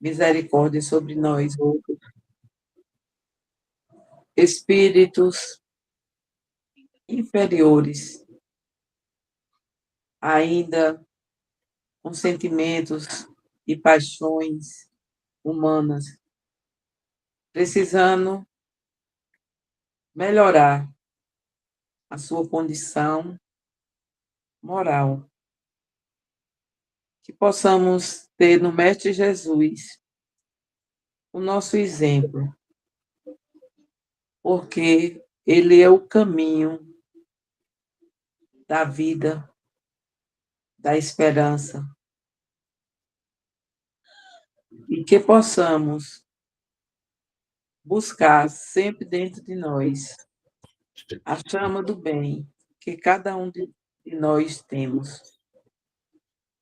misericórdia sobre nós, outros espíritos inferiores, ainda com sentimentos e paixões humanas, precisando melhorar a sua condição moral. Que possamos ter no Mestre Jesus o nosso exemplo, porque ele é o caminho da vida, da esperança, e que possamos buscar sempre dentro de nós a chama do bem que cada um de nós temos.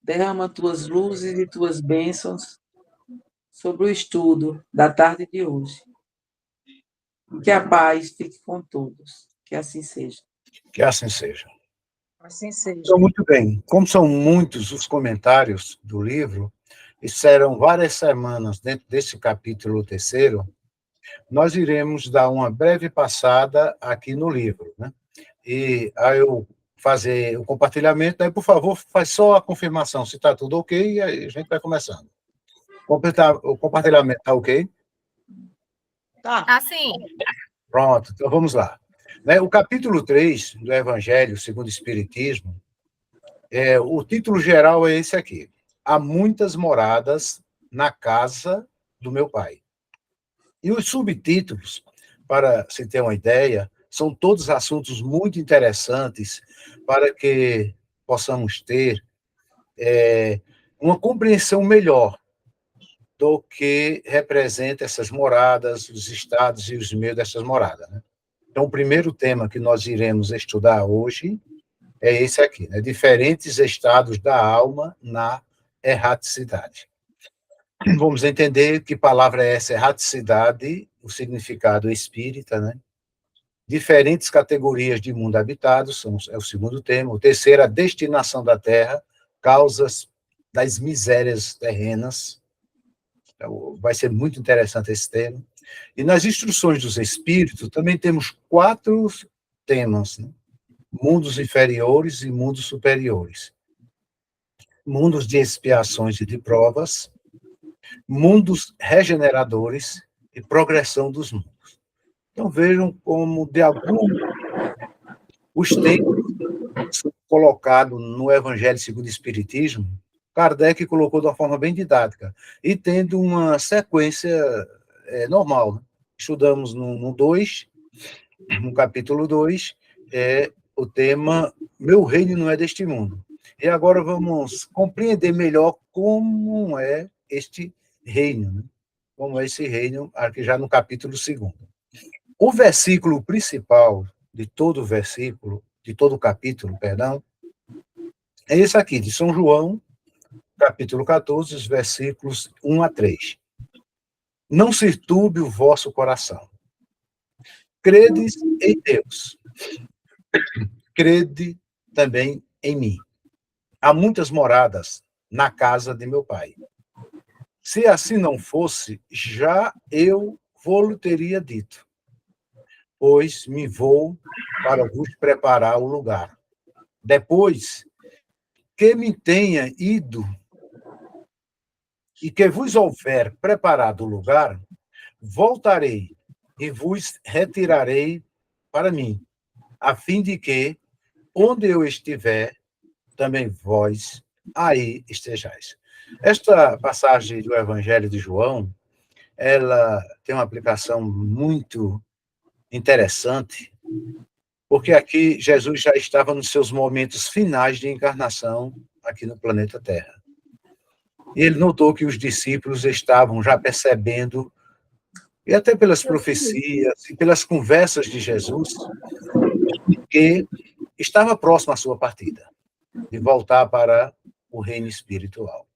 Derrama tuas luzes e tuas bênçãos sobre o estudo da tarde de hoje. Que a paz fique com todos. Que assim seja. Que assim seja. Assim seja. Então, muito bem. Como são muitos os comentários do livro, e serão várias semanas dentro desse capítulo 3º, nós iremos dar uma breve passada aqui no livro, né? E aí eu fazer o compartilhamento, aí, por favor, faz só a confirmação se está tudo ok, e aí a gente vai começando. O compartilhamento está ok? Tá. Assim. Pronto, então vamos lá. O capítulo 3 do Evangelho segundo o Espiritismo, o título geral é esse aqui: Há muitas moradas na casa do meu Pai. E os subtítulos, para se ter uma ideia, são todos assuntos muito interessantes para que possamos ter uma compreensão melhor do que representa essas moradas, os estados e os meios dessas moradas, né? Então, o primeiro tema que nós iremos estudar hoje é esse aqui, né? Diferentes estados da alma na erraticidade. Vamos entender que palavra é essa, erraticidade, o significado espírita, né? Diferentes categorias de mundo habitado, é o segundo tema. O terceiro, a destinação da Terra, causas das misérias terrenas. Então, vai ser muito interessante esse tema. E nas instruções dos espíritos, também temos 4 temas, né? Mundos inferiores e mundos superiores. Mundos de expiações e de provas, mundos regeneradores e progressão dos mundos. Então, vejam como, de algum os temas colocados no Evangelho segundo o Espiritismo, Kardec colocou de uma forma bem didática, e tendo uma sequência normal, né? Estudamos no 2, no capítulo 2, o tema Meu Reino Não É Deste Mundo. E agora vamos compreender melhor como é este reino, né? Como é esse reino, aqui já no capítulo 2. O versículo principal de todo o capítulo, perdão, é esse aqui, de São João, capítulo 14, os versículos 1 a 3. Não se turbe o vosso coração. Credes em Deus. Crede também em mim. Há muitas moradas na casa de meu Pai. Se assim não fosse, já eu vou-lhe teria dito, pois me vou para vos preparar o lugar. Depois que me tenha ido e que vos houver preparado o lugar, voltarei e vos retirarei para mim, a fim de que, onde eu estiver, também vós aí estejais. Esta passagem do Evangelho de João, ela tem uma aplicação muito interessante, porque aqui Jesus já estava nos seus momentos finais de encarnação aqui no planeta Terra. E ele notou que os discípulos estavam já percebendo, e até pelas profecias e pelas conversas de Jesus, que estava próximo à sua partida, de voltar para o reino espiritual.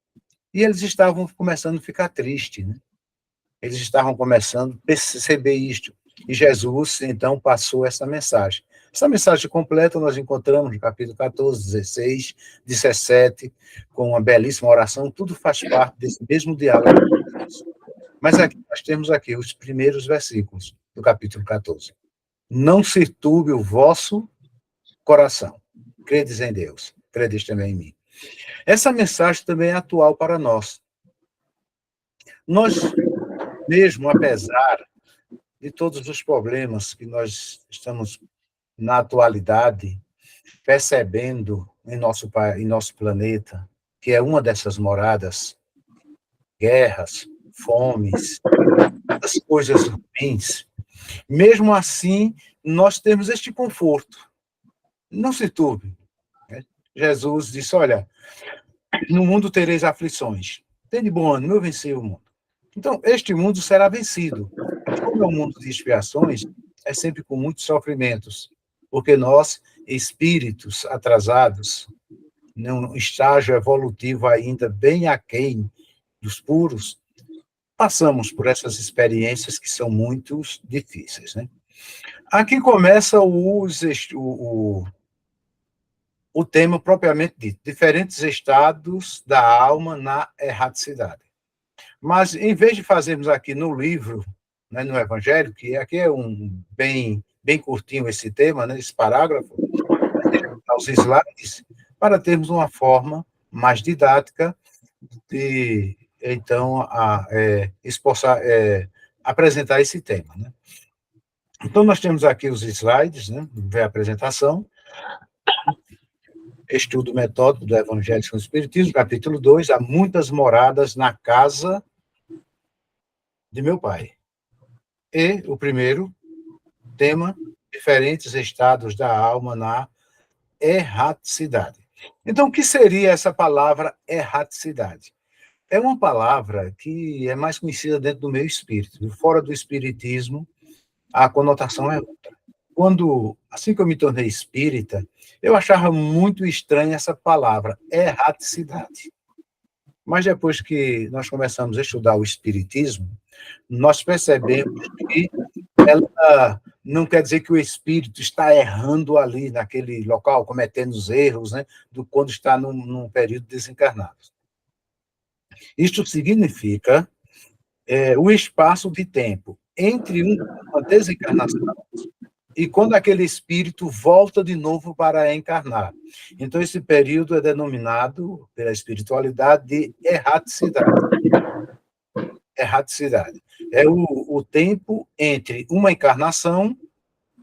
E eles estavam começando a ficar tristes, né? Eles estavam começando a perceber isto. E Jesus, então, passou essa mensagem. Essa mensagem completa nós encontramos no capítulo 14, 16, 17, com uma belíssima oração. Tudo faz parte desse mesmo diálogo isso. Mas aqui nós temos aqui os primeiros versículos do capítulo 14. Não se turbe o vosso coração. Credes em Deus, credes também em mim. Essa mensagem também é atual para nós. Nós, mesmo apesar de todos os problemas que nós estamos, na atualidade, percebendo em nosso planeta, que é uma dessas moradas, guerras, fomes, as coisas ruins, mesmo assim, nós temos este conforto. Não se turbe. Jesus disse, olha, no mundo tereis aflições. Tem de bom ânimo, eu venci o mundo. Então, este mundo será vencido. Como é um mundo de expiações, é sempre com muitos sofrimentos, porque nós, espíritos atrasados, num estágio evolutivo ainda bem aquém dos puros, passamos por essas experiências que são muito difíceis, né? Aqui começa o tema propriamente dito, diferentes estados da alma na erraticidade. Mas, em vez de fazermos aqui no livro, né, no Evangelho, que aqui é bem curtinho esse tema, né, esse parágrafo, aos slides, para termos uma forma mais didática de, então, apresentar esse tema, né? Então, nós temos aqui os slides, né, a apresentação, estudo metódico do Evangelho com o Espiritismo, capítulo 2, há muitas moradas na casa de meu pai. E o primeiro tema, diferentes estados da alma na erraticidade. Então, o que seria essa palavra erraticidade? É uma palavra que é mais conhecida dentro do meio espírito. Fora do espiritismo, a conotação é outra. Assim que eu me tornei espírita, eu achava muito estranha essa palavra, erraticidade. Mas depois que nós começamos a estudar o espiritismo, nós percebemos que ela não quer dizer que o espírito está errando ali, naquele local, cometendo os erros, né, quando está num período desencarnado. Isto significa o espaço de tempo entre uma desencarnação e quando aquele espírito volta de novo para encarnar. Então, esse período é denominado, pela espiritualidade, de erraticidade. Erraticidade. É o tempo entre uma encarnação,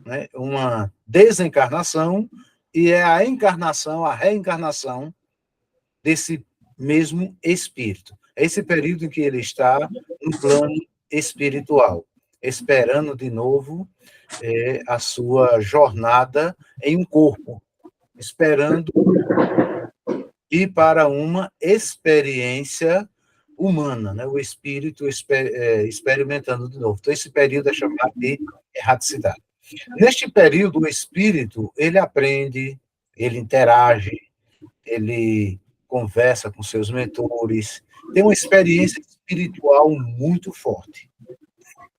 né, uma desencarnação, e é a encarnação, a reencarnação desse mesmo espírito. É esse período em que ele está no plano espiritual, esperando de novo a sua jornada em um corpo, esperando ir para uma experiência humana, né? O espírito experimentando de novo. Então, esse período é chamado de erraticidade. Neste período, o espírito, ele aprende, ele interage, ele conversa com seus mentores, tem uma experiência espiritual muito forte.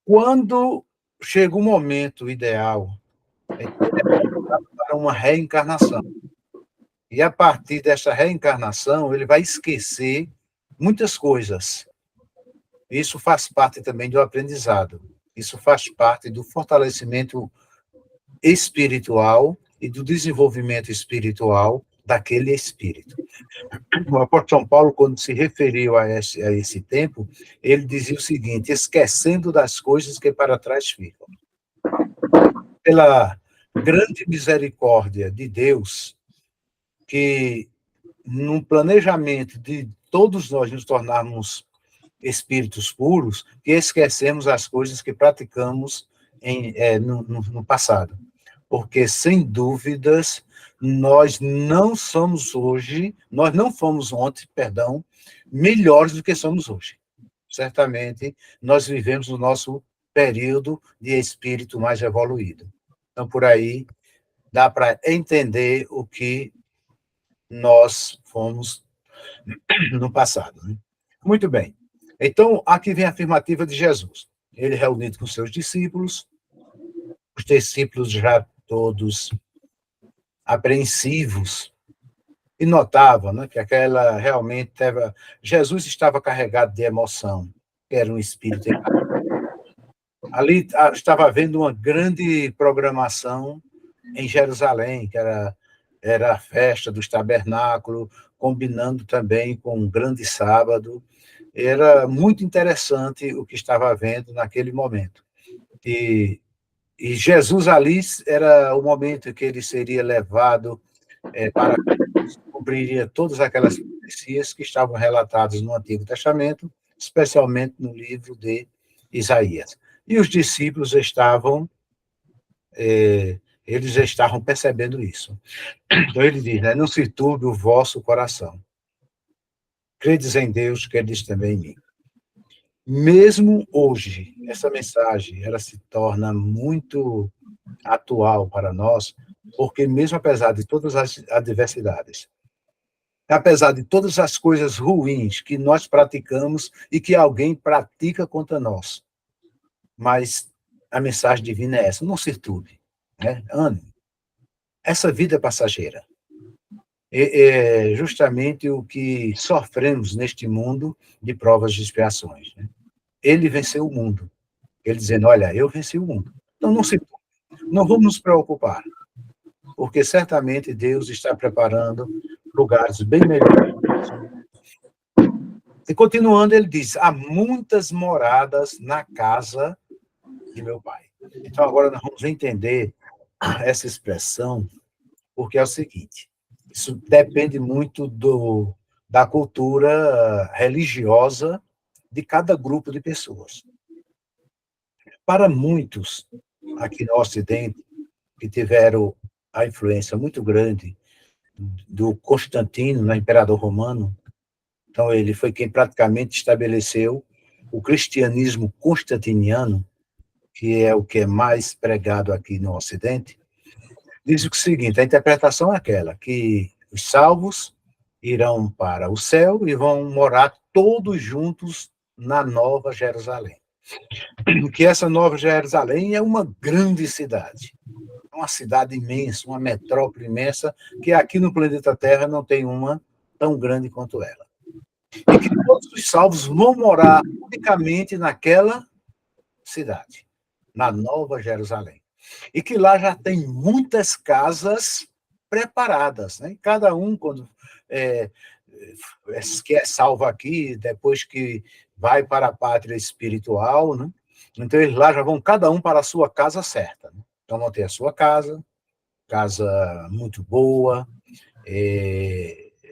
Quando chega o momento ideal, ele é para uma reencarnação. E a partir dessa reencarnação, ele vai esquecer muitas coisas. Isso faz parte também do aprendizado. Isso faz parte do fortalecimento espiritual e do desenvolvimento espiritual daquele espírito. O apóstolo São Paulo, quando se referiu a esse tempo, ele dizia o seguinte: esquecendo das coisas que para trás ficam. Pela grande misericórdia de Deus, que no planejamento de todos nós nos tornarmos espíritos puros, que esquecemos as coisas que praticamos no passado. Porque, sem dúvidas, nós não fomos ontem, melhores do que somos hoje. Certamente, nós vivemos o nosso período de espírito mais evoluído. Então, por aí, dá para entender o que nós fomos no passado, né? Muito bem. Então, aqui vem a afirmativa de Jesus. Ele reunido com seus discípulos, os discípulos já todos apreensivos, e notavam, né, que Jesus estava carregado de emoção. que era um espírito encarnado. Ali estava havendo uma grande programação em Jerusalém, que era a festa dos tabernáculos, combinando também com um grande sábado. Era muito interessante o que estava havendo naquele momento. E Jesus ali era o momento em que ele seria levado para cumpriria todas aquelas profecias que estavam relatadas no Antigo Testamento, especialmente no livro de Isaías. E os discípulos eles estavam percebendo isso. Então ele diz, né, não se turbe o vosso coração. Credes em Deus, credes também em mim. Mesmo hoje, essa mensagem ela se torna muito atual para nós, porque mesmo apesar de todas as adversidades, apesar de todas as coisas ruins que nós praticamos e que alguém pratica contra nós, mas a mensagem divina é essa, não se turbe, né? Ânimo. Essa vida é passageira. É justamente o que sofremos neste mundo de provas e expiações, né? Ele venceu o mundo. Ele dizendo, olha, eu venci o mundo. Então não se turbe, não vamos nos preocupar, porque certamente Deus está preparando lugares bem melhores. E continuando, ele diz, há muitas moradas na casa de meu pai. Então agora nós vamos entender essa expressão, porque é o seguinte, isso depende muito da cultura religiosa de cada grupo de pessoas. Para muitos, aqui no Ocidente, que tiveram a influência muito grande do Constantino, né, imperador romano, então ele foi quem praticamente estabeleceu o cristianismo constantiniano, que é o que é mais pregado aqui no Ocidente, diz o seguinte, a interpretação é aquela, que os salvos irão para o céu e vão morar todos juntos na Nova Jerusalém. Que essa Nova Jerusalém é uma grande cidade, uma cidade imensa, uma metrópole imensa, que aqui no planeta Terra não tem uma tão grande quanto ela. E que todos os salvos vão morar unicamente naquela cidade, na Nova Jerusalém. E que lá já tem muitas casas preparadas, né? Cada um, quando que é salvo aqui, depois que vai para a pátria espiritual, né? Então eles lá já vão cada um para a sua casa certa, né? Então vão ter a sua casa muito boa,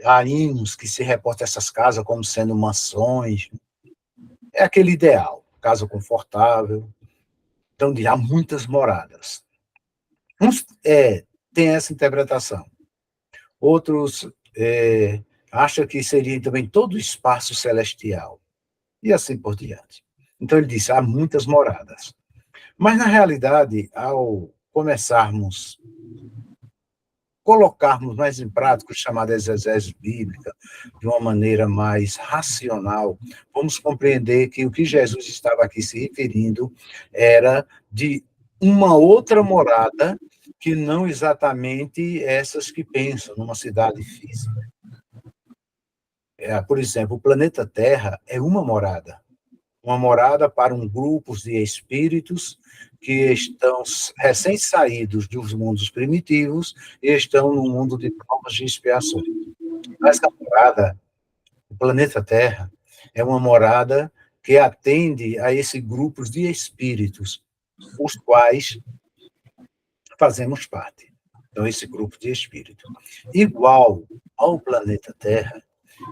há hinos que se reportam essas casas como sendo mansões, é aquele ideal, casa confortável. Então, há muitas moradas. Uns têm essa interpretação. Outros acham que seria também todo o espaço celestial. E assim por diante. Então, ele disse, há muitas moradas. Mas, na realidade, ao começarmos colocarmos mais em prática o chamado exegese bíblica de uma maneira mais racional, vamos compreender que o que Jesus estava aqui se referindo era de uma outra morada que não exatamente essas que pensam numa cidade física. Por exemplo, o planeta Terra é uma morada para um grupo de espíritos que estão recém-saídos dos mundos primitivos e estão no mundo de provas de expiações. Essa morada, o planeta Terra, é uma morada que atende a esse grupo de espíritos, os quais fazemos parte. Então, esse grupo de espíritos. Igual ao planeta Terra,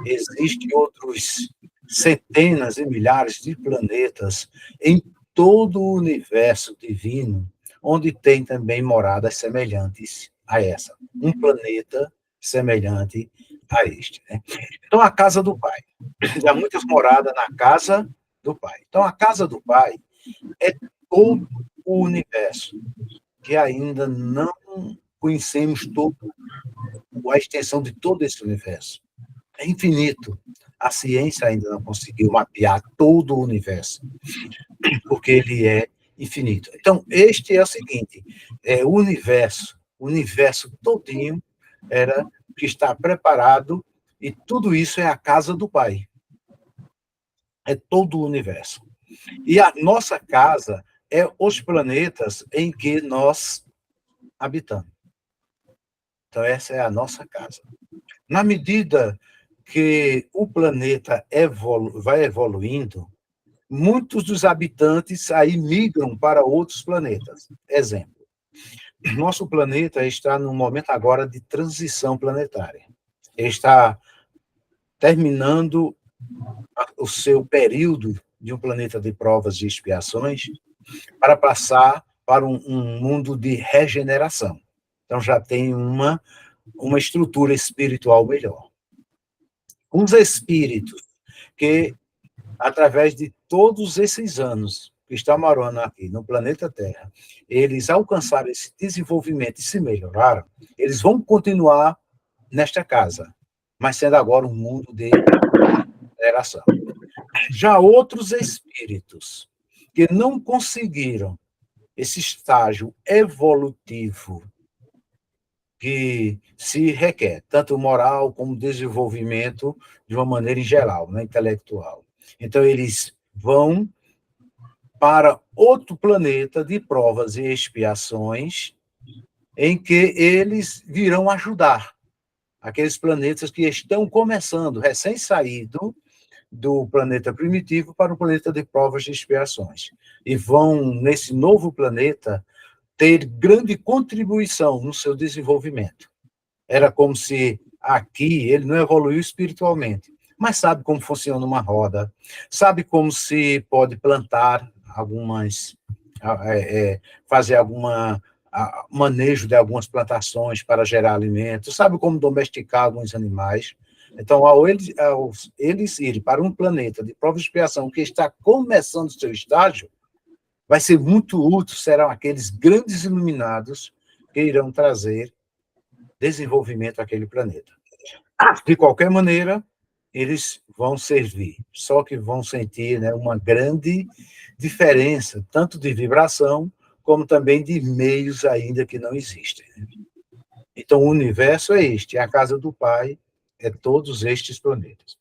existem outros centenas e milhares de planetas em todo o universo divino, onde tem também moradas semelhantes a essa. Um planeta semelhante a este, né? Então, a casa do Pai. Há muitas moradas na casa do Pai. Então, a casa do Pai é todo o universo, que ainda não conhecemos a extensão de todo esse universo. É infinito. A ciência ainda não conseguiu mapear todo o universo, porque ele é infinito. Então, este é o seguinte, o universo todinho era que está preparado, e tudo isso é a casa do Pai. é todo o universo. E a nossa casa é os planetas em que nós habitamos. Então, essa é a nossa casa. Na medida que o planeta vai evoluindo, muitos dos habitantes aí migram para outros planetas. Exemplo, nosso planeta está num momento agora de transição planetária. Ele está terminando o seu período de um planeta de provas e expiações para passar para um mundo de regeneração. Então, já tem uma estrutura espiritual melhor. Os espíritos que, através de todos esses anos que estão morando aqui no planeta Terra, eles alcançaram esse desenvolvimento e se melhoraram, eles vão continuar nesta casa, mas sendo agora um mundo de regeneração. Já outros espíritos que não conseguiram esse estágio evolutivo que se requer, tanto moral como desenvolvimento de uma maneira em geral, né, intelectual. Então, eles vão para outro planeta de provas e expiações, em que eles virão ajudar aqueles planetas que estão começando, recém-saído do planeta primitivo para o planeta de provas e expiações. E vão, nesse novo planeta, ter grande contribuição no seu desenvolvimento. Era como se aqui ele não evoluiu espiritualmente, mas sabe como funciona uma roda, sabe como se pode plantar fazer manejo de algumas plantações para gerar alimentos, sabe como domesticar alguns animais. Então, ao eles irem para um planeta de prova e expiação que está começando o seu estágio, vai ser muito útil, serão aqueles grandes iluminados que irão trazer desenvolvimento àquele planeta. De qualquer maneira, eles vão servir, só que vão sentir, né, uma grande diferença, tanto de vibração, como também de meios ainda que não existem. Então, o universo é este, a casa do Pai é todos estes planetas.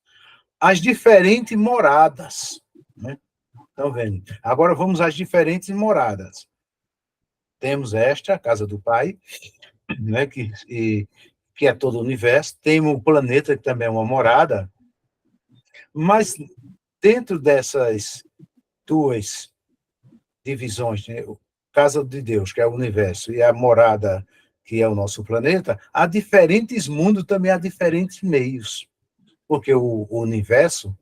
As diferentes moradas, né? Estão vendo? Agora vamos às diferentes moradas. Temos esta, a casa do Pai, né, que é todo o universo. Temos o planeta, que também é uma morada. Mas dentro dessas duas divisões, né, casa de Deus, que é o universo, e a morada, que é o nosso planeta, há diferentes mundos, também há diferentes meios. Porque o universo,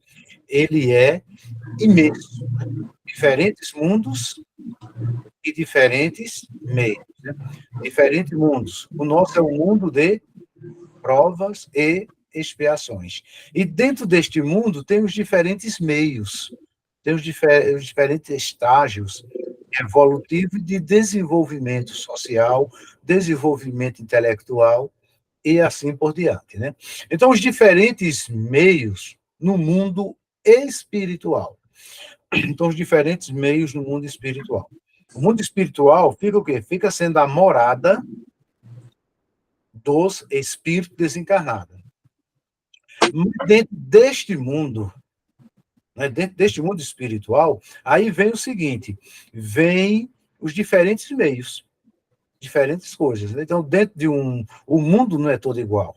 ele é imenso. Diferentes mundos e diferentes meios. Né? Diferentes mundos. O nosso é um mundo de provas e expiações. E dentro deste mundo tem os diferentes meios, tem os diferentes estágios evolutivos de desenvolvimento social, desenvolvimento intelectual e assim por diante. Né? Então, os diferentes meios no mundo espiritual. Então, os diferentes meios no mundo espiritual. O mundo espiritual fica o quê? Fica sendo a morada dos espíritos desencarnados. Dentro deste mundo, né, dentro deste mundo espiritual, aí vem o seguinte, vem os diferentes meios, diferentes coisas. Né? Então, dentro de o mundo não é todo igual.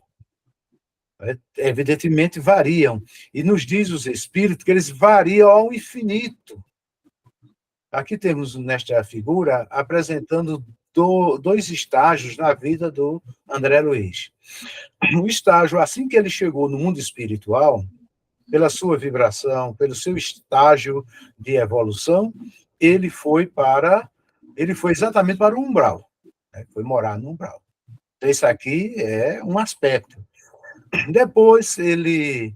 Evidentemente, variam. E nos diz os espíritos que eles variam ao infinito. Aqui temos, nesta figura, apresentando dois estágios na vida do André Luiz. O estágio, assim que ele chegou no mundo espiritual, pela sua vibração, pelo seu estágio de evolução, ele foi exatamente para o umbral. Né? Foi morar no umbral. Então, isso aqui é um aspecto. Depois, ele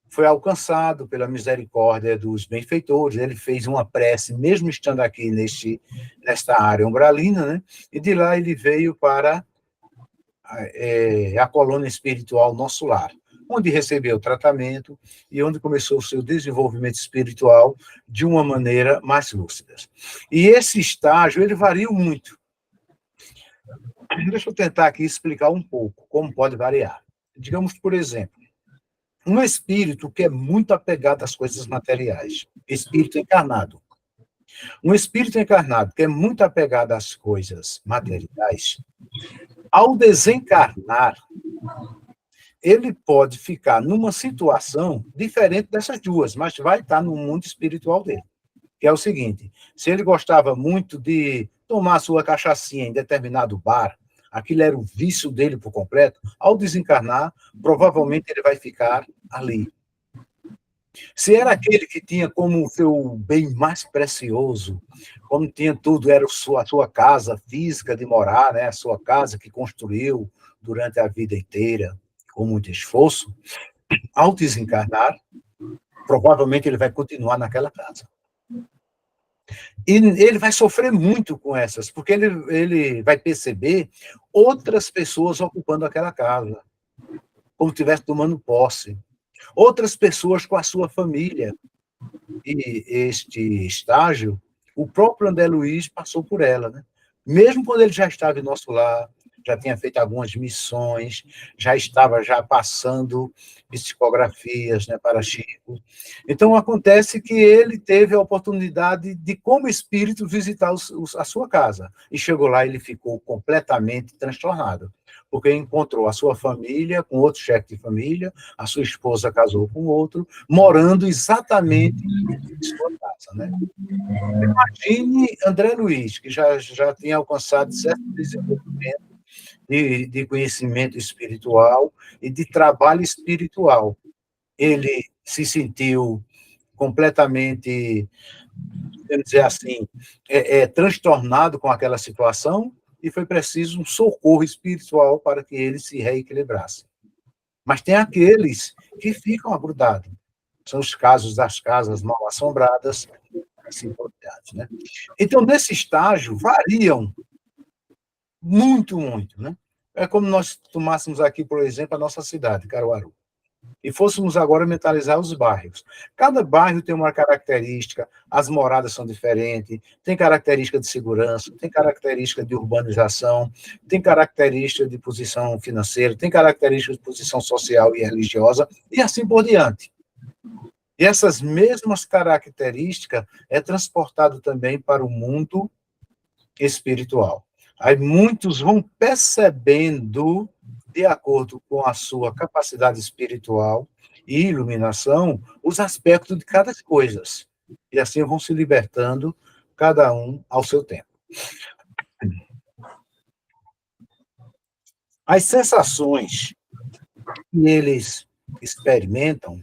foi alcançado pela misericórdia dos benfeitores, ele fez uma prece, mesmo estando aqui nesta área umbralina, né? E de lá ele veio para a colônia espiritual Nosso Lar, onde recebeu tratamento e onde começou o seu desenvolvimento espiritual de uma maneira mais lúcida. E esse estágio, ele varia muito. Deixa eu tentar aqui explicar um pouco como pode variar. Digamos, por exemplo, Um espírito que é muito apegado às coisas materiais, espírito encarnado. Um espírito encarnado que é muito apegado às coisas materiais, ao desencarnar, ele pode ficar numa situação diferente dessas duas, mas vai estar no mundo espiritual dele. Que é o seguinte, se ele gostava muito de tomar sua cachaçinha em determinado bar, aquilo era o vício dele por completo, ao desencarnar, provavelmente ele vai ficar ali. Se era aquele que tinha como seu bem mais precioso, como tinha tudo, era a sua casa física de morar, né? A sua casa que construiu durante a vida inteira, com muito esforço, ao desencarnar, provavelmente ele vai continuar naquela casa. E ele vai sofrer muito com essas, porque ele vai perceber outras pessoas ocupando aquela casa, como se estivesse tomando posse. Outras pessoas com a sua família. E este estágio, o próprio André Luiz passou por ela, né? Mesmo quando ele já estava em nosso lar, já tinha feito algumas missões, já estava passando psicografias, né, para Chico. Então, acontece que ele teve a oportunidade de, como espírito, visitar a sua casa. E chegou lá e ele ficou completamente transtornado, porque encontrou a sua família com outro chefe de família, a sua esposa casou com outro, morando exatamente em sua casa, né? Imagine André Luiz, que já tinha alcançado certo desenvolvimento de conhecimento espiritual e de trabalho espiritual. Ele se sentiu completamente, vamos dizer assim, transtornado com aquela situação, e foi preciso um socorro espiritual para que ele se reequilibrasse. Mas tem aqueles que ficam agrudados. São os casos das casas mal assombradas, assim por diante, né? Então, nesse estágio, variam muito, muito, né? É como nós tomássemos aqui, por exemplo, a nossa cidade, Caruaru, e fôssemos agora mentalizar os bairros. Cada bairro tem uma característica, as moradas são diferentes, tem característica de segurança, tem característica de urbanização, tem característica de posição financeira, tem característica de posição social e religiosa, e assim por diante. E essas mesmas características é transportado também para o mundo espiritual. Aí muitos vão percebendo, de acordo com a sua capacidade espiritual e iluminação, os aspectos de cada coisa. E assim vão se libertando, cada um ao seu tempo. As sensações que eles experimentam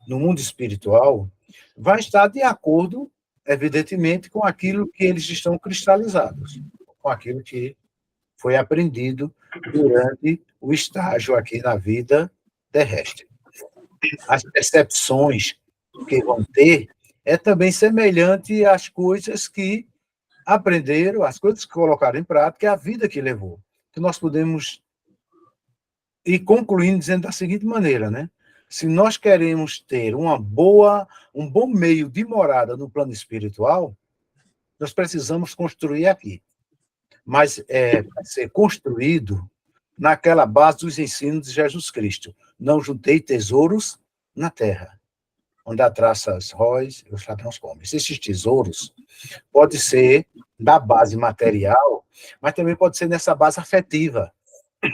no mundo espiritual vai estar de acordo, evidentemente, com aquilo que eles estão cristalizados, com aquilo que foi aprendido durante o estágio aqui na vida terrestre. As percepções que vão ter é também semelhante às coisas que aprenderam, às coisas que colocaram em prática, é a vida que levou. Que nós podemos ir concluindo dizendo da seguinte maneira, né? Se nós queremos ter um bom meio de morada no plano espiritual, nós precisamos construir aqui. Mas vai ser construído naquela base dos ensinos de Jesus Cristo. Não juntei tesouros na terra, onde a traça róis e os ladrões comem. Esses tesouros pode ser da base material, mas também pode ser nessa base afetiva.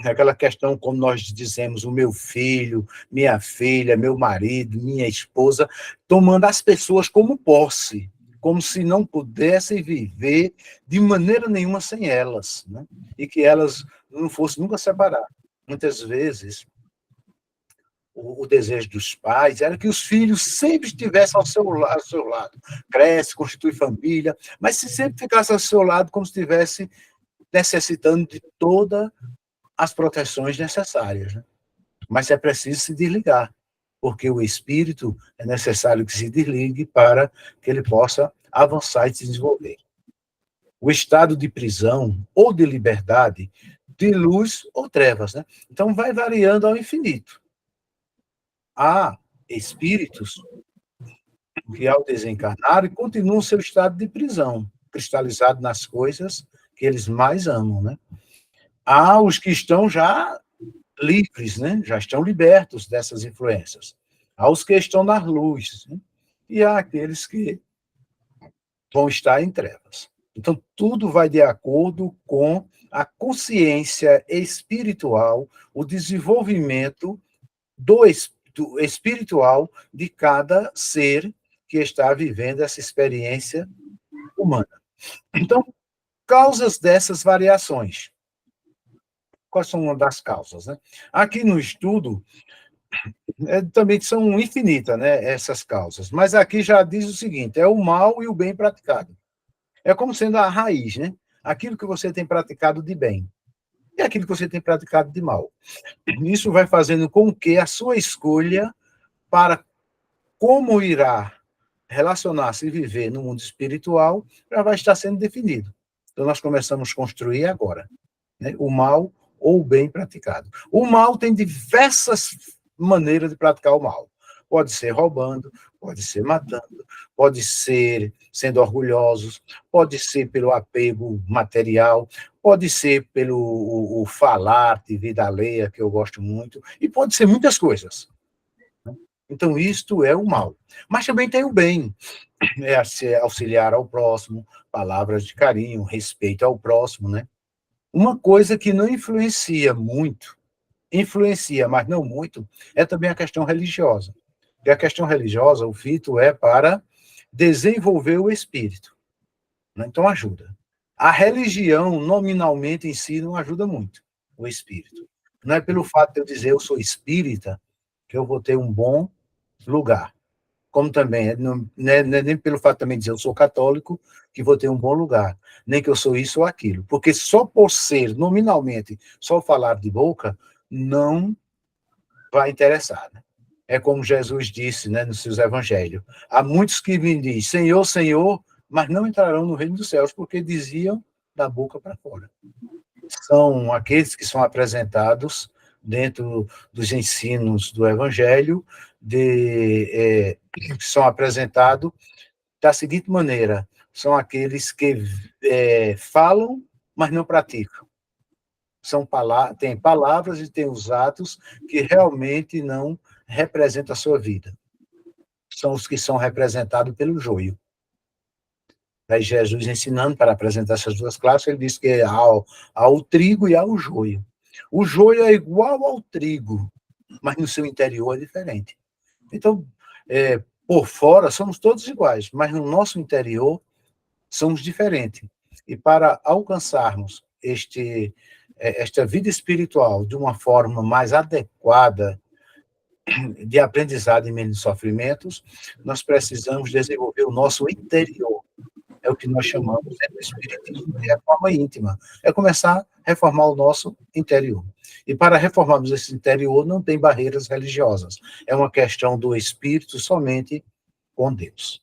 Aquela questão, como nós dizemos, o meu filho, minha filha, meu marido, minha esposa, tomando as pessoas como posse, como se não pudessem viver de maneira nenhuma sem elas, né? E que elas não fossem nunca separar. Muitas vezes, o desejo dos pais era que os filhos sempre estivessem ao seu lado. Cresce, constitui família, mas se sempre ficasse ao seu lado como se estivesse necessitando de todas as proteções necessárias, né? Mas é preciso se desligar, porque o espírito é necessário que se desligue para que ele possa avançar e se desenvolver. O estado de prisão ou de liberdade, de luz ou trevas, né? Então vai variando ao infinito. Há espíritos que, ao desencarnarem, continuam seu estado de prisão, cristalizado nas coisas que eles mais amam, né? Há os que estão já livres, né? Já estão libertos dessas influências. Há os que estão na luz, né? E há aqueles que vão estar em trevas. Então, tudo vai de acordo com a consciência espiritual, o desenvolvimento do espiritual de cada ser que está vivendo essa experiência humana. Então, causas dessas variações. Quais são uma das causas, né? Aqui no estudo, também são infinitas, né, essas causas, mas aqui já diz o seguinte, é o mal e o bem praticado. É como sendo a raiz, né? Aquilo que você tem praticado de bem e aquilo que você tem praticado de mal. Isso vai fazendo com que a sua escolha para como irá relacionar-se e viver no mundo espiritual já vai estar sendo definido. Então, nós começamos a construir agora, né? O mal ou o bem praticado. O mal tem diversas maneiras de praticar o mal. Pode ser roubando, pode ser matando, pode ser sendo orgulhosos, pode ser pelo apego material, pode ser pelo o falar de vida alheia, que eu gosto muito, e pode ser muitas coisas. Então, isto é o mal. Mas também tem o bem, é auxiliar ao próximo, palavras de carinho, respeito ao próximo, né? Uma coisa que não influencia muito, influencia, mas não muito, é também a questão religiosa. Porque a questão religiosa, o fito é para desenvolver o espírito, né? Então, ajuda. A religião, nominalmente em si, não ajuda muito o espírito. Não é pelo fato de eu dizer eu sou espírita que eu vou ter um bom lugar. Como também, não é nem pelo fato também de dizer eu sou católico, que vou ter um bom lugar, nem que eu sou isso ou aquilo. Porque só por ser, nominalmente, só falar de boca, não vai interessar, né? É como Jesus disse, né, nos seus evangelhos. Há muitos que me dizem, Senhor, Senhor, mas não entrarão no reino dos céus, porque diziam da boca para fora. São aqueles que são apresentados dentro dos ensinos do evangelho, que são apresentados da seguinte maneira, são aqueles que falam, mas não praticam. Tem palavras e tem os atos que realmente não representam a sua vida. São os que são representados pelo joio. Aí Jesus ensinando para apresentar essas duas classes, ele diz que há o trigo e há o joio. O joio é igual ao trigo, mas no seu interior é diferente. Então, por fora somos todos iguais, mas no nosso interior somos diferentes. E para alcançarmos esta vida espiritual de uma forma mais adequada, de aprendizado e menos sofrimentos, nós precisamos desenvolver o nosso interior. É o que nós chamamos do espiritismo de reforma íntima. É começar a reformar o nosso interior. E para reformarmos esse interior, não tem barreiras religiosas. É uma questão do espírito somente com Deus.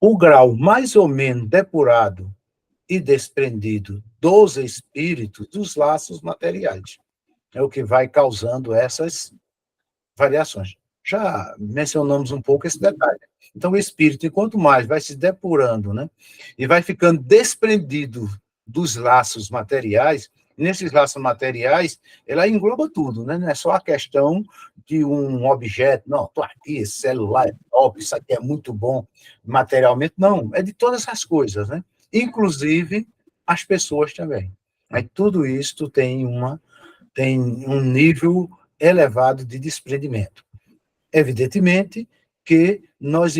O grau mais ou menos depurado e desprendido dos espíritos, dos laços materiais, é o que vai causando essas variações. Já mencionamos um pouco esse detalhe. Então, o espírito, enquanto mais vai se depurando, né, e vai ficando desprendido dos laços materiais, nesses laços materiais, ela engloba tudo, né? Não é só a questão de um objeto, não, estou aqui, esse celular é top, isso aqui é muito bom materialmente, não, é de todas essas coisas, né? Inclusive as pessoas também. Aí tudo isso tem um nível elevado de desprendimento. Evidentemente que nós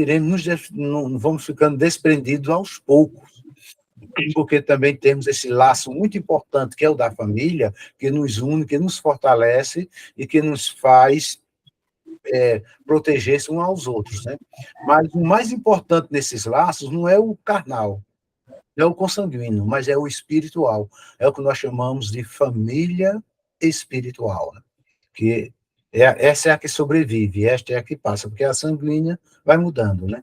vamos ficando desprendidos aos poucos, porque também temos esse laço muito importante, que é o da família, que nos une, que nos fortalece e que nos faz proteger-se uns aos outros, né? Mas o mais importante nesses laços não é o carnal, não é o consanguíneo, mas é o espiritual. É o que nós chamamos de família espiritual, né? Que essa é a que sobrevive, esta é a que passa, porque a sanguínea vai mudando, né?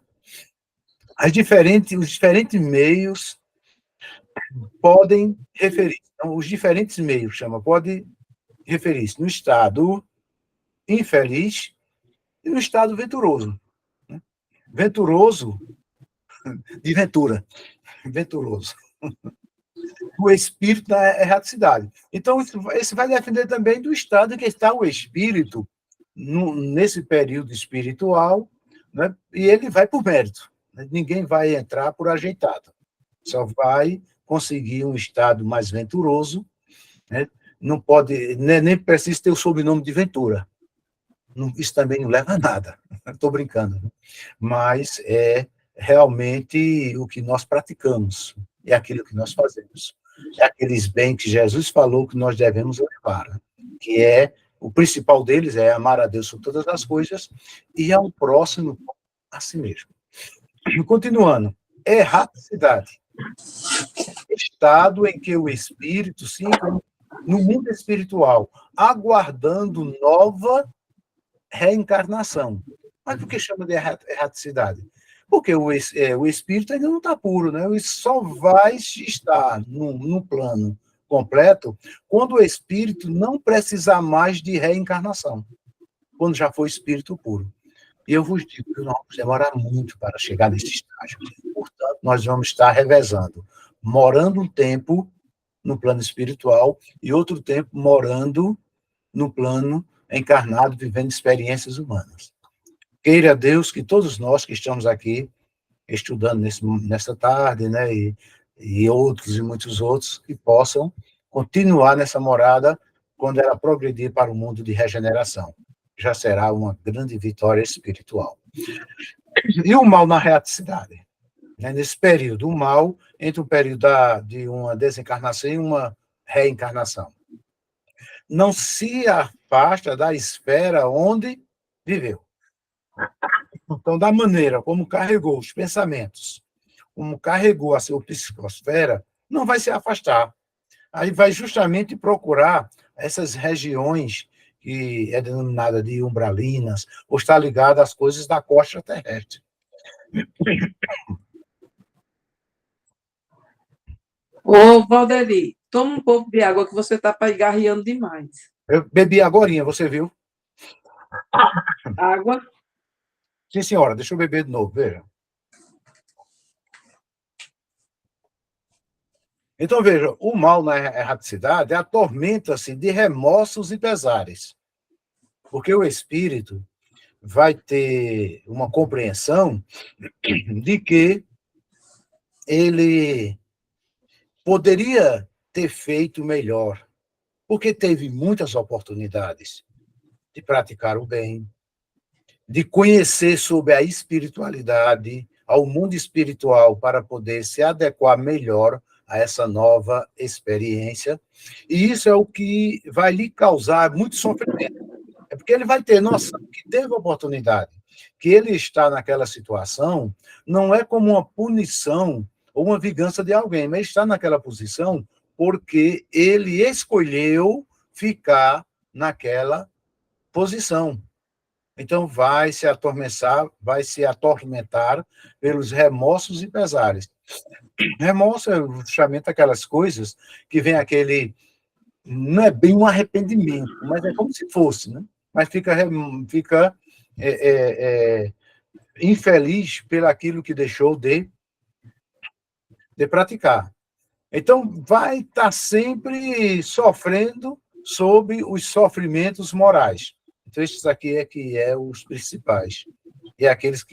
Os diferentes meios podem referir, então, os diferentes meios, podem referir-se no estado infeliz e no estado venturoso, né? Venturoso, de ventura, venturoso. o espírito na erraticidade. Então, isso vai depender também do estado em que está o espírito nesse período espiritual, né? E ele vai por mérito. Né? Ninguém vai entrar por ajeitado. Só vai conseguir um estado mais venturoso, né? Não pode, nem precisa ter o sobrenome de Ventura. Isso também não leva a nada. Estou brincando. Mas é realmente o que nós praticamos, é aquilo que nós fazemos. É aqueles bens que Jesus falou que nós devemos levar, que é, o principal deles é amar a Deus sobre todas as coisas e ao próximo a si mesmo. Continuando, erraticidade. Estado em que o espírito se encontra no mundo espiritual, aguardando nova reencarnação. Mas por que chama de erraticidade? Porque o espírito ainda não está puro, né? Ele só vai estar no plano completo quando o espírito não precisar mais de reencarnação, quando já for espírito puro. E eu vos digo que nós vamos demorar muito para chegar nesse estágio. Portanto, nós vamos estar revezando, morando um tempo no plano espiritual e outro tempo morando no plano encarnado, vivendo experiências humanas. Queira Deus que todos nós que estamos aqui estudando nessa tarde, né, e outros e muitos outros, que possam continuar nessa morada quando ela progredir para o mundo de regeneração. Já será uma grande vitória espiritual. E o mal na erraticidade? Né, nesse período, o mal entre o período de uma desencarnação e uma reencarnação. Não se afasta da esfera onde viveu. Então, da maneira como carregou os pensamentos, como carregou a sua psicosfera, não vai se afastar. Aí vai justamente procurar essas regiões que é denominada de umbralinas, ou está ligada às coisas da costa terrestre. Ô, Valdeli, toma um pouco de água que você está pigarreando demais. Eu bebi agorinha, você viu? Água? Sim, senhora, deixa eu beber de novo, veja. Então, veja, o mal na erraticidade atormenta-se de remorsos e pesares, porque o espírito vai ter uma compreensão de que ele poderia ter feito melhor, porque teve muitas oportunidades de praticar o bem, de conhecer sobre a espiritualidade, ao mundo espiritual, para poder se adequar melhor a essa nova experiência. E isso é o que vai lhe causar muito sofrimento. É porque ele vai ter noção que teve oportunidade, que ele está naquela situação, não é como uma punição ou uma vingança de alguém, mas está naquela posição porque ele escolheu ficar naquela posição. Então, vai se atormentar pelos remorsos e pesares. Remorso é justamente aquelas coisas que vem aquele... Não é bem um arrependimento, mas é como se fosse, né? Mas fica infeliz pelo aquilo que deixou de praticar. Então, vai estar sempre sofrendo sob os sofrimentos morais. Então, esses aqui que é os principais. E aqueles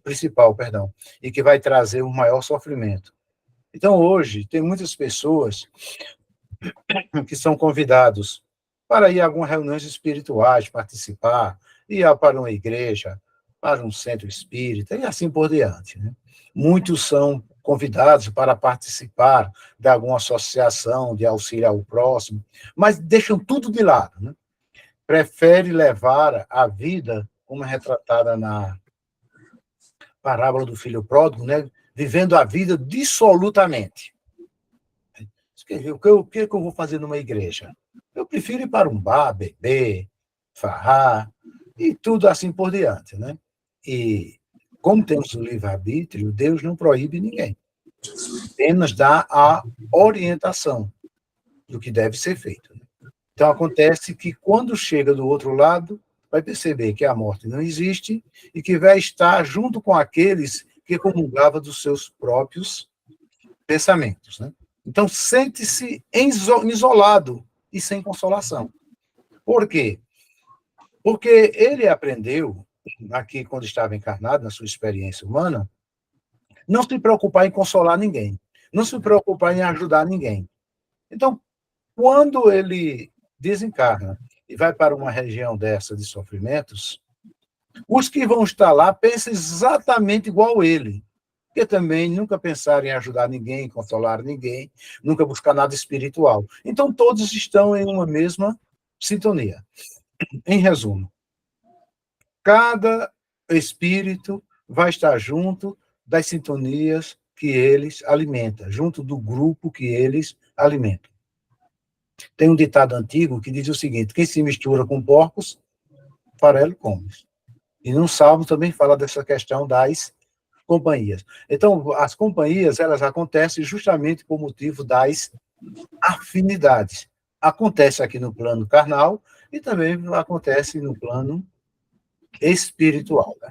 principal, perdão, e que vai trazer o maior sofrimento. Então, hoje, tem muitas pessoas que são convidados para ir a algumas reuniões espirituais, participar, ir para uma igreja, para um centro espírita, e assim por diante. Né? Muitos são convidados para participar de alguma associação de auxílio ao próximo, mas deixam tudo de lado. Né? Prefere levar a vida, como é retratada na parábola do filho pródigo, né? Vivendo a vida dissolutamente. O que eu vou fazer numa igreja? Eu prefiro ir para um bar, beber, farrar, e tudo assim por diante. Né? E, como temos o livre-arbítrio, Deus não proíbe ninguém. Apenas dá a orientação do que deve ser feito. Então, acontece que, quando chega do outro lado, vai perceber que a morte não existe e que vai estar junto com aqueles que comungavam dos seus próprios pensamentos. Né? Então, sente-se isolado e sem consolação. Por quê? Porque ele aprendeu, aqui quando estava encarnado, na sua experiência humana, não se preocupar em consolar ninguém, não se preocupar em ajudar ninguém. Então, quando ele desencarna e vai para uma região dessa de sofrimentos, os que vão estar lá pensam exatamente igual ele, porque também nunca pensaram em ajudar ninguém, consolar ninguém, nunca buscar nada espiritual. Então, todos estão em uma mesma sintonia. Em resumo, cada espírito vai estar junto das sintonias que eles alimentam, junto do grupo que eles alimentam. Tem um ditado antigo que diz o seguinte: quem se mistura com porcos, farelo come. E no Salmo também fala dessa questão das companhias. Então, as companhias, elas acontecem justamente por motivo das afinidades. Acontece aqui no plano carnal e também acontece no plano espiritual. Né?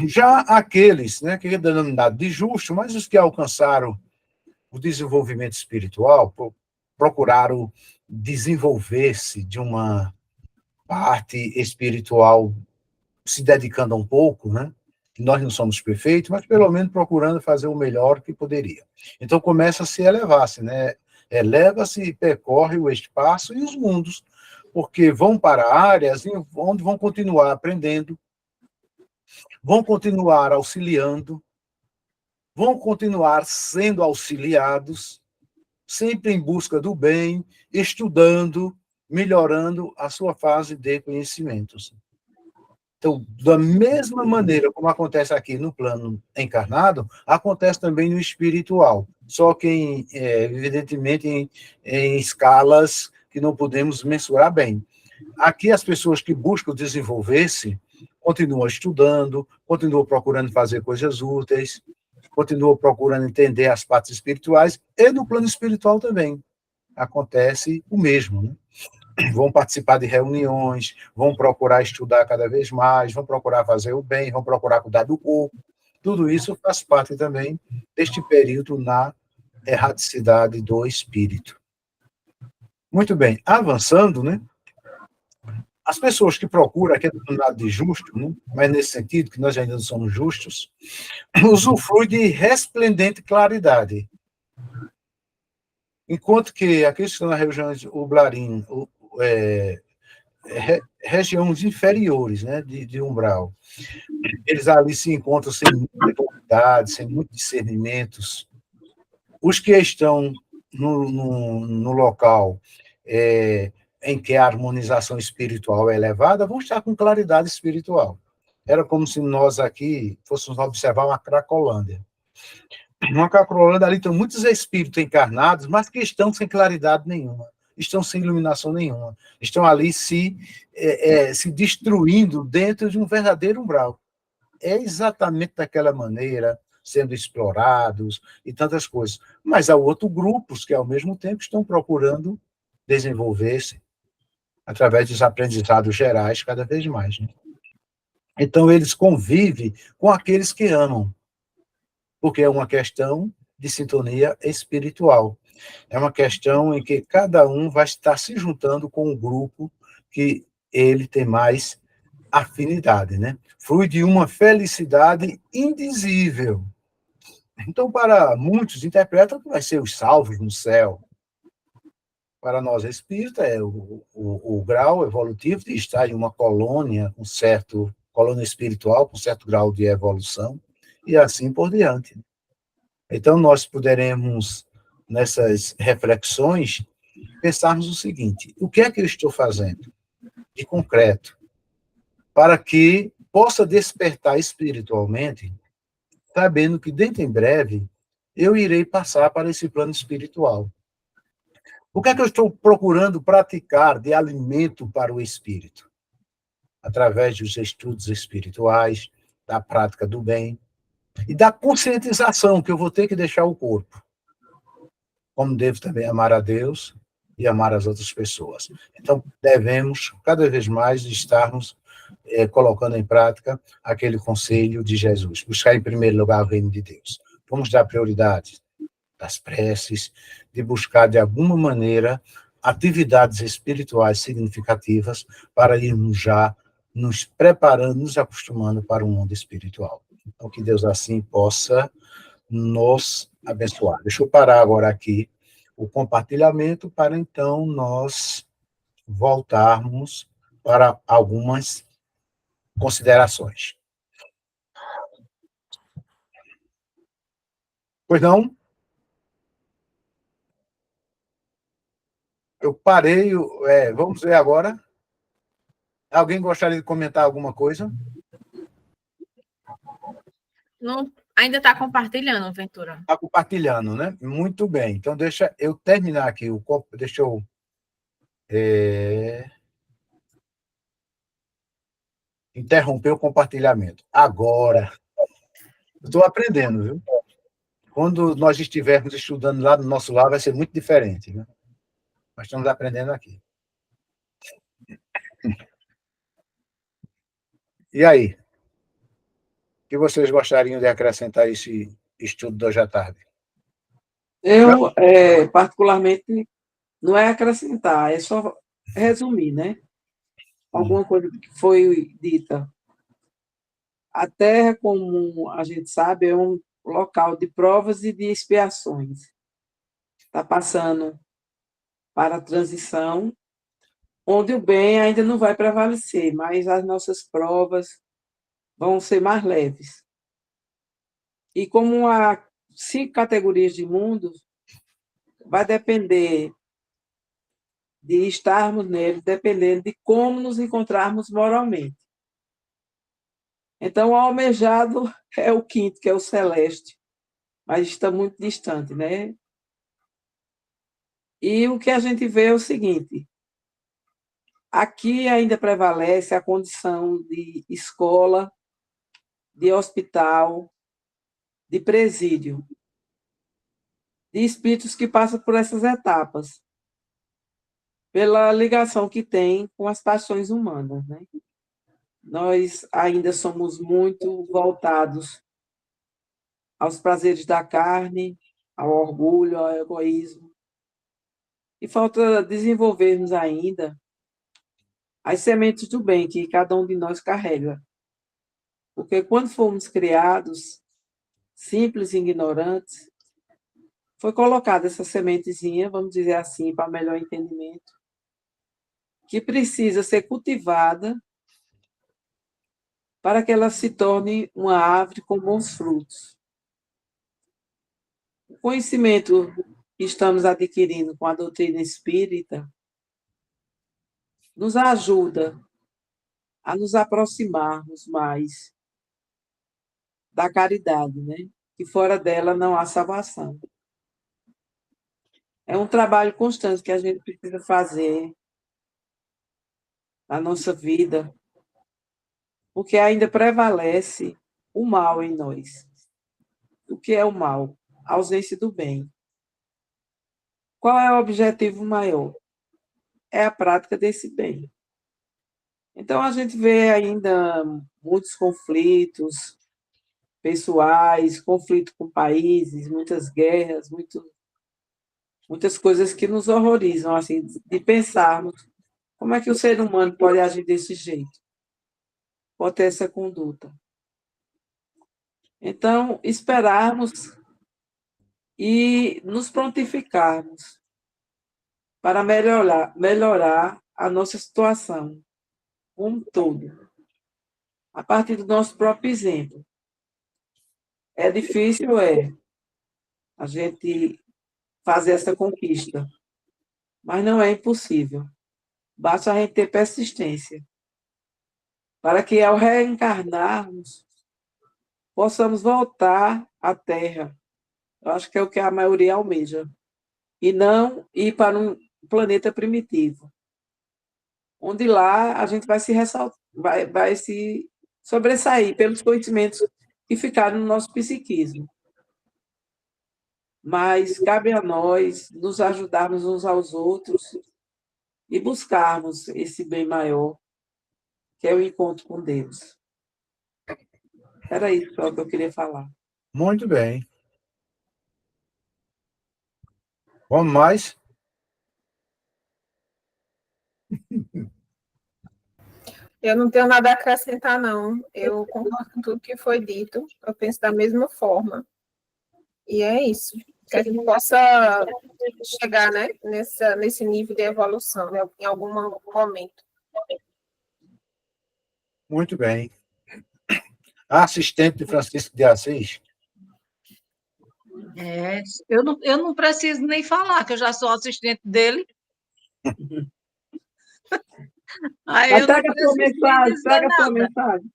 Já aqueles, né, que é denominado de justo, mas os que alcançaram o desenvolvimento espiritual, procuraram desenvolver-se de uma parte espiritual, se dedicando um pouco, né? Nós não somos perfeitos, mas pelo menos procurando fazer o melhor que poderia. Então começa a se elevar-se, né? Eleva-se e percorre o espaço e os mundos, porque vão para áreas onde vão continuar aprendendo, vão continuar auxiliando, vão continuar sendo auxiliados, sempre em busca do bem, estudando, melhorando a sua fase de conhecimentos. Então, da mesma maneira como acontece aqui no plano encarnado, acontece também no espiritual, só que, evidentemente, em escalas que não podemos mensurar bem. Aqui, as pessoas que buscam desenvolver-se continuam estudando, continuam procurando fazer coisas úteis, continuam procurando entender as partes espirituais, e no plano espiritual também acontece o mesmo, né? Vão participar de reuniões, vão procurar estudar cada vez mais, vão procurar fazer o bem, vão procurar cuidar do corpo. Tudo isso faz parte também deste período na erraticidade do espírito. Muito bem, avançando, né? As pessoas que procuram aquele lado de justo, né? Mas nesse sentido, que nós ainda não somos justos, usufruem de resplendente claridade. Enquanto que aqueles que estão na região de Ublarim, regiões inferiores, né, de umbral, eles ali se encontram sem muita novidade, sem muitos discernimentos. Os que estão no local em que a harmonização espiritual é elevada vão estar com claridade espiritual. Era como se nós aqui fôssemos observar uma Cracolândia. Uma Cracolândia, ali tem muitos espíritos encarnados, mas que estão sem claridade nenhuma, estão sem iluminação nenhuma, estão ali se destruindo dentro de um verdadeiro umbral. É exatamente daquela maneira, sendo explorados e tantas coisas. Mas há outros grupos que, ao mesmo tempo, estão procurando desenvolver-se através dos aprendizados gerais cada vez mais. Né? Então, eles convivem com aqueles que amam, porque é uma questão de sintonia espiritual. É uma questão em que cada um vai estar se juntando com um grupo que ele tem mais afinidade, né? Flui de uma felicidade indizível. Então, para muitos, interpretam que vai ser os salvos no céu. Para nós, espírita, é o grau evolutivo de estar em uma colônia, colônia espiritual, com certo grau de evolução, e assim por diante. Então, nós poderemos, nessas reflexões, pensarmos o seguinte: o que é que eu estou fazendo de concreto para que possa despertar espiritualmente, sabendo que dentro em breve eu irei passar para esse plano espiritual? O que é que eu estou procurando praticar de alimento para o espírito? Através dos estudos espirituais, da prática do bem e da conscientização que eu vou ter que deixar o corpo. Como devo também amar a Deus e amar as outras pessoas. Então, devemos, cada vez mais, estarmos colocando em prática aquele conselho de Jesus. Buscar em primeiro lugar o reino de Deus. Vamos dar prioridade das preces, de buscar, de alguma maneira, atividades espirituais significativas para irmos já nos preparando, nos acostumando para o mundo espiritual. Então, que Deus assim possa nos abençoar. Deixa eu parar agora aqui o compartilhamento para então nós voltarmos para algumas considerações. Pois não? Eu parei, vamos ver agora. Alguém gostaria de comentar alguma coisa? Não, ainda está compartilhando, Ventura. Está compartilhando, né? Muito bem. Então, deixa eu terminar aqui. Deixa eu... interromper o compartilhamento. Agora. Estou aprendendo, viu? Quando nós estivermos estudando lá no nosso lar, vai ser muito diferente, né? Nós estamos aprendendo aqui. E aí? O que vocês gostariam de acrescentar a esse estudo de hoje à tarde? Eu, particularmente, não é acrescentar, é só resumir, né? Alguma coisa que foi dita. A Terra, como a gente sabe, é um local de provas e de expiações. Está passando para a transição, onde o bem ainda não vai prevalecer, mas as nossas provas vão ser mais leves. E como há 5 categorias de mundo, vai depender de estarmos nele, dependendo de como nos encontrarmos moralmente. Então, o almejado é o quinto, que é o celeste, mas está muito distante, né? E o que a gente vê é o seguinte: aqui ainda prevalece a condição de escola, de hospital, de presídio, de espíritos que passam por essas etapas, pela ligação que tem com as paixões humanas, né? Nós ainda somos muito voltados aos prazeres da carne, ao orgulho, ao egoísmo. E falta desenvolvermos ainda as sementes do bem que cada um de nós carrega. Porque quando fomos criados, simples e ignorantes, foi colocada essa sementezinha, vamos dizer assim, para melhor entendimento, que precisa ser cultivada para que ela se torne uma árvore com bons frutos. O conhecimento que estamos adquirindo com a doutrina espírita nos ajuda a nos aproximarmos mais da caridade, né? Que fora dela não há salvação. É um trabalho constante que a gente precisa fazer na nossa vida, porque ainda prevalece o mal em nós. O que é o mal? A ausência do bem. Qual é o objetivo maior? É a prática desse bem. Então, a gente vê ainda muitos conflitos pessoais, conflito com países, muitas guerras, muitas coisas que nos horrorizam, assim, de pensarmos como é que o ser humano pode agir desse jeito, pode ter essa conduta. Então, esperarmos e nos prontificarmos para melhorar a nossa situação como um todo, a partir do nosso próprio exemplo. É difícil, a gente fazer essa conquista, mas não é impossível. Basta a gente ter persistência, para que ao reencarnarmos, possamos voltar à Terra. Eu acho que é o que a maioria almeja. E não ir para um planeta primitivo, onde lá a gente vai vai se sobressair pelos conhecimentos que ficaram no nosso psiquismo. Mas cabe a nós nos ajudarmos uns aos outros e buscarmos esse bem maior, que é o encontro com Deus. Era isso só que eu queria falar. Muito bem. Vamos mais? Eu não tenho nada a acrescentar, não. Eu concordo com tudo que foi dito. Eu penso da mesma forma. E é isso. Que a gente possa chegar, né, nesse nível de evolução, né, em algum momento. Muito bem. A assistente de Francisco de Assis. Eu não preciso nem falar, que eu já sou assistente dele. Aí eu não Pega a tua preciso nem mensagem, dizer pega a tua nada. mensagem.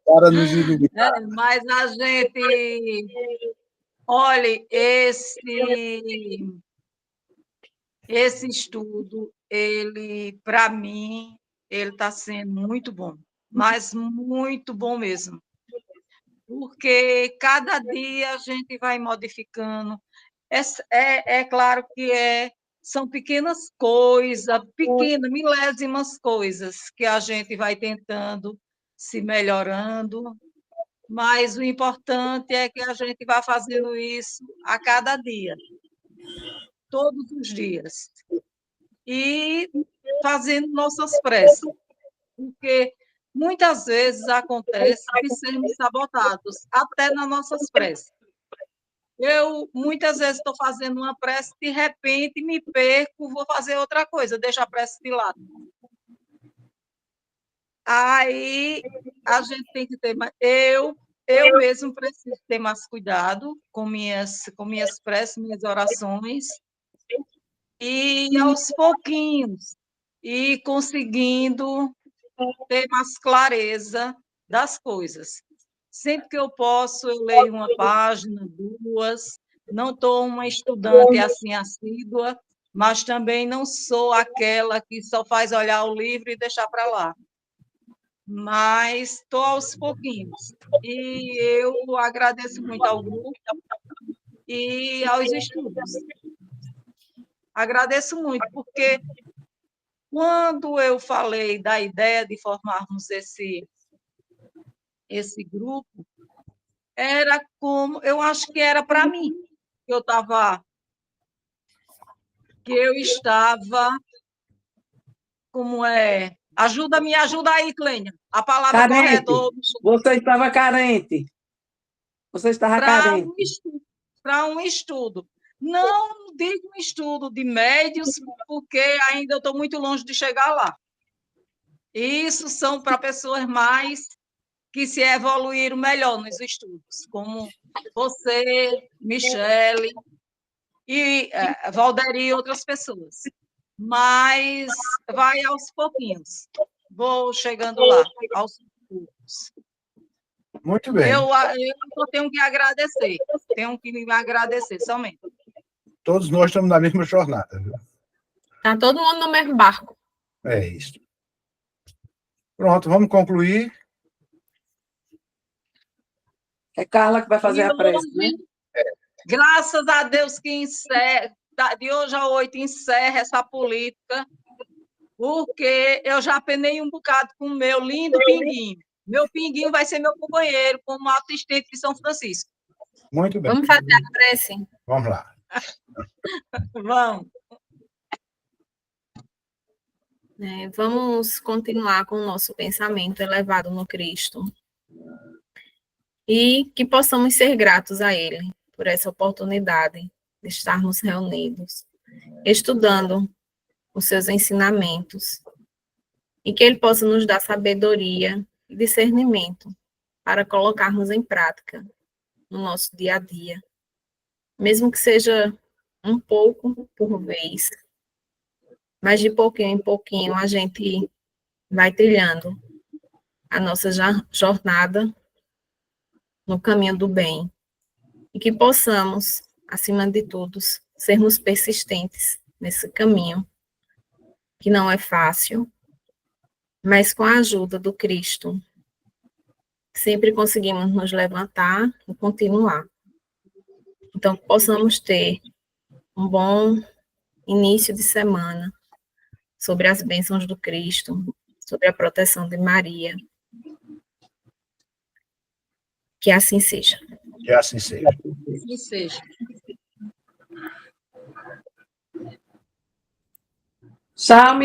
Para nos ilustrar. Mas a gente... Olhe, esse estudo, ele, para mim, ele está sendo muito bom, mas muito bom mesmo. Porque cada dia a gente vai modificando. É claro que são pequenas coisas, pequenas, milésimas coisas que a gente vai tentando se melhorando, mas o importante é que a gente vá fazendo isso a cada dia, todos os dias, e fazendo nossas preces, porque muitas vezes acontece de sermos sabotados, até nas nossas preces. Eu, muitas vezes, estou fazendo uma prece, de repente, me perco, vou fazer outra coisa, deixo a prece de lado. Aí, a gente tem que ter mais... Eu mesmo preciso ter mais cuidado com minhas preces, minhas orações, e, aos pouquinhos, ir conseguindo ter mais clareza das coisas. Sempre que eu posso, eu leio uma página, duas. Não estou uma estudante assim assídua, mas também não sou aquela que só faz olhar o livro e deixar para lá. Mas estou aos pouquinhos. E eu agradeço muito ao grupo e aos estudos. Agradeço muito, porque quando eu falei da ideia de formarmos esse grupo, era como, eu acho que era para mim, que eu estava, como é, me ajuda aí, Clênia, a palavra Carente. correta. Você estava carente. Você estava carente. Para um estudo. Não digo um estudo de médios, porque ainda estou muito longe de chegar lá. Isso são para pessoas mais que se evoluíram melhor nos estudos, como você, Michele, e Valderi e outras pessoas. Mas vai aos pouquinhos. Vou chegando lá, aos poucos. Muito bem. Eu só tenho que agradecer. Tenho que me agradecer somente. Todos nós estamos na mesma jornada. Está todo mundo no mesmo barco. É isso. Pronto, vamos concluir. É Carla que vai fazer a prece, né? Graças a Deus que encerra, de hoje a 8 encerra essa política, porque eu já penei um bocado com o meu lindo pinguinho. Meu pinguinho vai ser meu companheiro como assistente de São Francisco. Muito bem. Vamos fazer a prece? Vamos lá. Vamos. Vamos continuar com o nosso pensamento elevado no Cristo. E que possamos ser gratos a Ele por essa oportunidade de estarmos reunidos, estudando os seus ensinamentos, e que Ele possa nos dar sabedoria e discernimento para colocarmos em prática no nosso dia a dia, mesmo que seja um pouco por vez, mas de pouquinho em pouquinho a gente vai trilhando a nossa jornada no caminho do bem, e que possamos, acima de tudo, sermos persistentes nesse caminho, que não é fácil, mas com a ajuda do Cristo, sempre conseguimos nos levantar e continuar. Então, que possamos ter um bom início de semana sobre as bênçãos do Cristo, sobre a proteção de Maria. Que assim seja. Que assim seja. Que seja. Tchau,